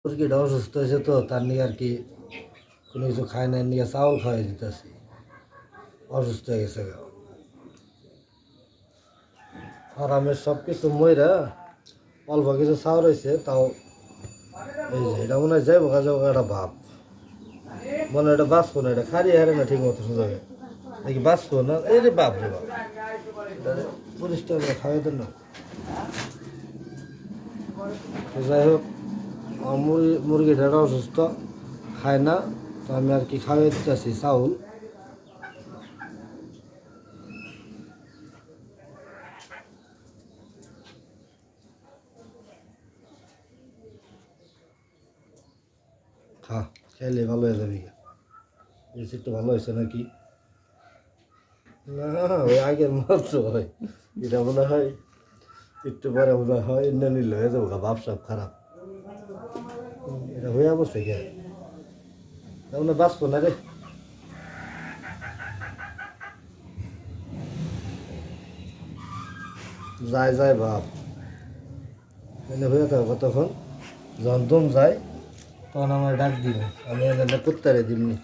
মুরগিটা অসুস্থ হয়েছে তো তার নিয়ে আর কি কোনো কিছু খায় না নিয়ে চাউল খাওয়াই দিতেছি। অসুস্থ হয়ে গেছে ফার্মের সব কিছু ময়রা অল্প কিছু চাউল হয়েছে তাও এই যে এটা মনে হয় যাইব কাজে একটা ভাব মনে হয় এটা বাঁচবো না, এটা খারিয়ে হারে না ঠিক মতো সুযোগে দেখি বাঁচবো না। এই রে বাপ রে বাপ, পরিষ্কার করে খাওয়াই দেন না। তো যাই হোক মুরগিটা অসুস্থ খায় না, তো আমি আর কি খাওয়াই দিতেছি চাউল। খেলে ভালো হয়ে যাবে, একটু ভালো হয়েছে নাকি না? ওই আগের মতো হয়, এটা মনে হয় একটু পরে মনে হয় এনে নিল হয়ে যাবো ভাবসাব খারাপ। এটা হয়ে বসে গে মনে বাঁচবো না রে। যায় যায় ভাব এনে হয়ে থাকবো, তখন যখন দম যায় তখন আমার ডাক দিবে, আমি এনে করতে দিমনি।